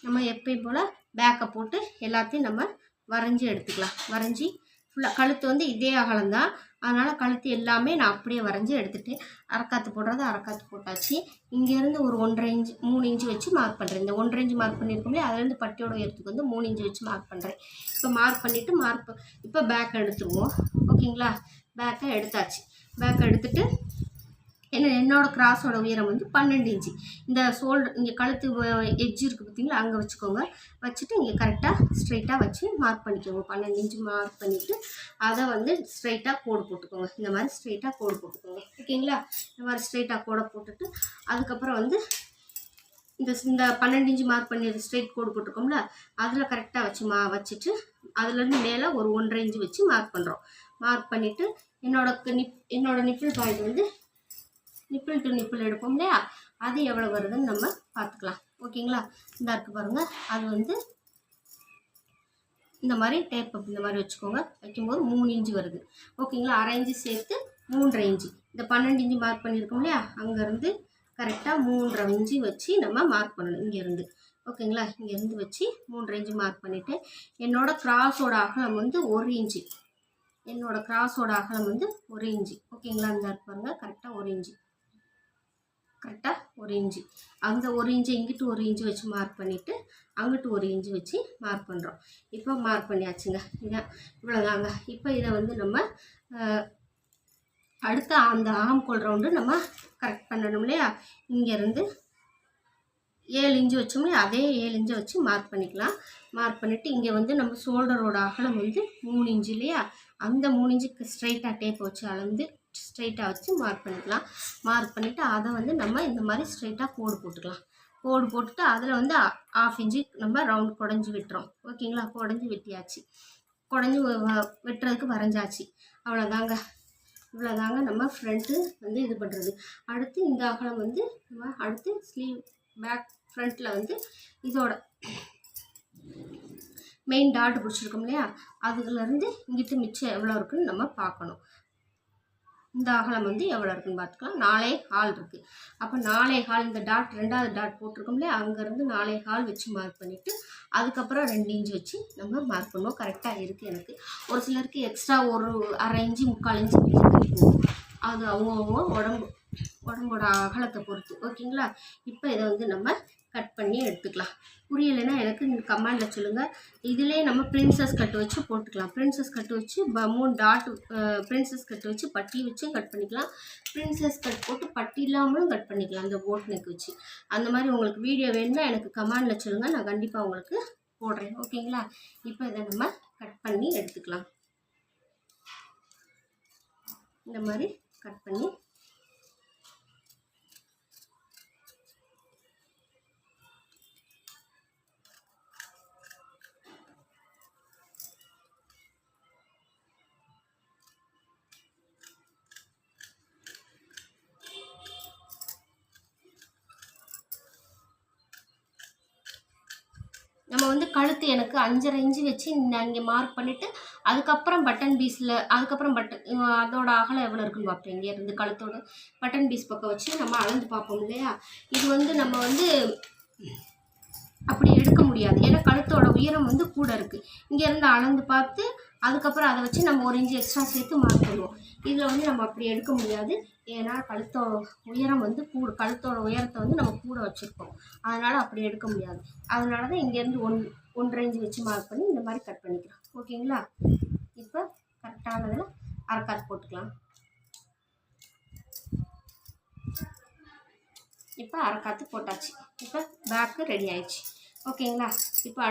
நம்ம எப்பயும் போல் பேக்கை போட்டு எல்லாத்தையும் நம்ம வரைஞ்சி எடுத்துக்கலாம். வரைஞ்சி ஃபுல்லாக கழுத்து வந்து இதே அகலம்தான், அதனால் கழுத்து எல்லாமே நான் அப்படியே வரைஞ்சி எடுத்துகிட்டு அரைக்காத்து போடுறது அரைக்காத்து போட்டாச்சு. இங்கேருந்து ஒரு 1.5 இன்ச்சு 3 இன்ச்சு வச்சு மார்க் பண்ணுறேன். இந்த 1.5 இன்ச்சு மார்க் பண்ணியிருக்கோம்லே அதுலேருந்து பட்டியோட உயரத்துக்கு வந்து 3 இன்ச்சு வச்சு மார்க் பண்ணுறேன். இப்போ மார்க் பண்ணிவிட்டு இப்போ பேக் எடுத்துருவோம். ஓகேங்களா, பேக்கை எடுத்தாச்சு. பேக்கை எடுத்துகிட்டு என்னோட கிராஸோட உயரம் வந்து 12 இன்ச்சு. இந்த ஷோல்டர் இங்கே கழுத்து எட்ஜ் இருக்குது பார்த்தீங்களா, அங்கே வச்சுக்கோங்க. வச்சுட்டு இங்கே கரெக்டாக ஸ்ட்ரைட்டாக வச்சு மார்க் பண்ணிக்கோங்க. 12 இன்ச்சு மார்க் பண்ணிவிட்டு அதை வந்து ஸ்ட்ரைட்டாக கோடு போட்டுக்கோங்க. இந்த மாதிரி ஸ்ட்ரைட்டாக கோடு போட்டுக்கோங்க. ஓகேங்களா, இந்த மாதிரி ஸ்ட்ரைட்டாக கோடை போட்டுட்டு அதுக்கப்புறம் வந்து இந்த 12 இன்ச்சு மார்க் பண்ணி ஸ்ட்ரைட் கோடு போட்டுருக்கோம்ல, அதில் கரெக்டாக வச்சுட்டு அதுலேருந்து மேலே ஒரு 1.5 இன்ச்சு வச்சு மார்க் பண்ணுறோம். மார்க் பண்ணிவிட்டு என்னோட நிப்பிள் பாயிண்ட் வந்து நிப்பிள் டு நிப்பிள் எடுப்போம் இல்லையா, அது எவ்வளோ வருதுன்னு நம்ம பார்த்துக்கலாம். ஓகேங்களா, இந்த இருக்குது பாருங்கள், அது வந்து இந்த மாதிரி டேப் இந்த மாதிரி வச்சுக்கோங்க. வைக்கும்போது 3 இன்ச்சு வருது. ஓகேங்களா, 1/2 இன்ச்சு சேர்த்து 3.5 இன்ச்சு. இந்த 12 இன்ச்சு மார்க் பண்ணியிருக்கோம் இல்லையா, அங்கேருந்து கரெக்டாக 3.5 இன்ச்சு வச்சு நம்ம மார்க் பண்ணணும். இங்கேருந்து ஓகேங்களா, இங்கேருந்து வச்சு 3.5 இன்ச்சு மார்க் பண்ணிவிட்டு என்னோட கிராஸோட அகலம் வந்து 1 இன்ச்சு. என்னோட கிராஸோட அகலம் வந்து 1 இன்ச்சு. ஓகேங்களா, இந்த பாருங்க கரெக்டாக 1 இன்ச்சு. கரெக்டாக 1 இன்ச்சு. அந்த 1 இன்ச்சு இங்கிட்டு 1 இன்ச்சு வச்சு மார்க் பண்ணிவிட்டு அங்கிட்டு 1 இன்ச்சு வச்சு மார்க் பண்ணுறோம். இப்போ மார்க் பண்ணியாச்சுங்க. இதான் இவ்வளோதாங்க. இப்போ இதை வந்து நம்ம அடுத்த அந்த ஆம்கோல் ரவுண்டு நம்ம கரெக்ட் பண்ணணும் இல்லையா. இங்கேருந்து 7 இன்ச்சு வச்சோம்னா அதே 7 இன்ச்சை வச்சு மார்க் பண்ணிக்கலாம். மார்க் பண்ணிவிட்டு இங்கே வந்து நம்ம ஷோல்டரோட அகலம் வந்து 3 இன்ச்சு இல்லையா, அந்த 3 இன்ச்சுக்கு ஸ்ட்ரைட்டாக டேப் வச்சு அளந்து ஸ்ட்ரைட்டாக வச்சு மார்க் பண்ணிக்கலாம். மார்க் பண்ணிவிட்டு அதை வந்து நம்ம இந்த மாதிரி ஸ்ட்ரைட்டாக கோடு போட்டுக்கலாம். கோடு போட்டுட்டு அதில் வந்து 1/2 இன்ச்சு நம்ம ரவுண்ட் குடஞ்சி விட்டுறோம். ஓகேங்களா, குடஞ்சி வெட்டியாச்சு. குடஞ்சி வெட்டுறதுக்கு வரைஞ்சாச்சு. அவ்வளோதாங்க. இவ்வளோதாங்க நம்ம ஃப்ரண்ட்டு வந்து இது பண்ணுறது. அடுத்து இந்த அகலம் வந்து நம்ம அடுத்து ஸ்லீவ் பேக் ஃப்ரண்ட்டில் வந்து இதோட மெயின் டாட் பிடிச்சிருக்கோம் இல்லையா, அதுலேருந்து இங்கிட்டு மிச்சம் எவ்வளோ இருக்குதுன்னு நம்ம பார்க்கணும். இந்த அகலம் வந்து எவ்வளோ இருக்குன்னு பார்த்துக்கலாம். 4.25 இருக்குது. அப்போ 4.25 இந்த டாட் 2வது டாட் போட்டிருக்கோம் இல்லையா, அங்கேருந்து 4.25 வச்சு மார்க் பண்ணிவிட்டு அதுக்கப்புறம் 2 இன்ச்சு வச்சு நம்ம மார்க் பண்ணுவோம். கரெக்டாக இருக்குது எனக்கு. ஒரு சிலருக்கு எக்ஸ்ட்ரா ஒரு 1/2 இன்ச்சு 3/4 இன்ச்சு போகும். அது அவங்க உடம்போட அகலத்தை பொறுத்து. ஓகேங்களா, இப்போ இதை வந்து நம்ம கட் பண்ணி எடுத்துக்கலாம். புரியலைன்னா எனக்கு கமெண்டில் சொல்லுங்கள். இதிலே நம்ம பிரின்சஸ் கட் வச்சு போட்டுக்கலாம். பிரின்சஸ் கட் வச்சு 3 டாட் பிரின்சஸ் கட் வச்சு பட்டி வச்சு கட் பண்ணிக்கலாம். பிரின்சஸ் கட் போட்டு பட்டி இல்லாமலும் கட் பண்ணிக்கலாம் அந்த போட் நெக் வச்சு. அந்த மாதிரி உங்களுக்கு வீடியோ வேணும்னா எனக்கு கமெண்டில் சொல்லுங்கள், நான் கண்டிப்பாக உங்களுக்கு போடுறேன். ஓகேங்களா, இப்போ இதை நம்ம கட் பண்ணி எடுத்துக்கலாம். இந்த மாதிரி கட் பண்ணி நம்ம வந்து கழுத்து எனக்கு 5.5 இன்ச்சு வச்சு நான் இங்கே மார்க் பண்ணிவிட்டு அதுக்கப்புறம் பட்டன் பீஸில் அதுக்கப்புறம் அதோட அகலம் எவ்வளோ இருக்குன்னு பார்ப்பேன். இங்கேருந்து கழுத்தோட பட்டன் பீஸ் பக்கம் வச்சு நம்ம அளந்து பார்ப்போம் இல்லையா. இது வந்து நம்ம வந்து அப்படி எடுக்க முடியாது, ஏன்னா கழுத்தோட உயரம் வந்து கூட இருக்குது. இங்கேருந்து அளந்து பார்த்து அதுக்கப்புறம் அதை வச்சு நம்ம 1 இன்ச்சு எக்ஸ்ட்ரா சேர்த்து மார்க் பண்ணுவோம். இதில் வந்து நம்ம அப்படி எடுக்க முடியாது, ஏன்னா கழுத்தோட உயரம் வந்து கழுத்தோட உயரத்தை வந்து நம்ம கூட வச்சுருக்கோம். அதனால் அப்படி எடுக்க முடியாது. அதனால தான் இங்கேருந்து 1.5 இன்ச்சு வச்சு மார்க் பண்ணி இந்த மாதிரி கட் பண்ணிக்கலாம். ஓகேங்களா, இப்போ கரெக்டானதில் அரைக்காத்து போட்டுக்கலாம். இப்போ அரைக்காத்து போட்டாச்சு. இப்போ பேக்கு ரெடி ஆயிடுச்சு. ஓகேங்களா, இப்போ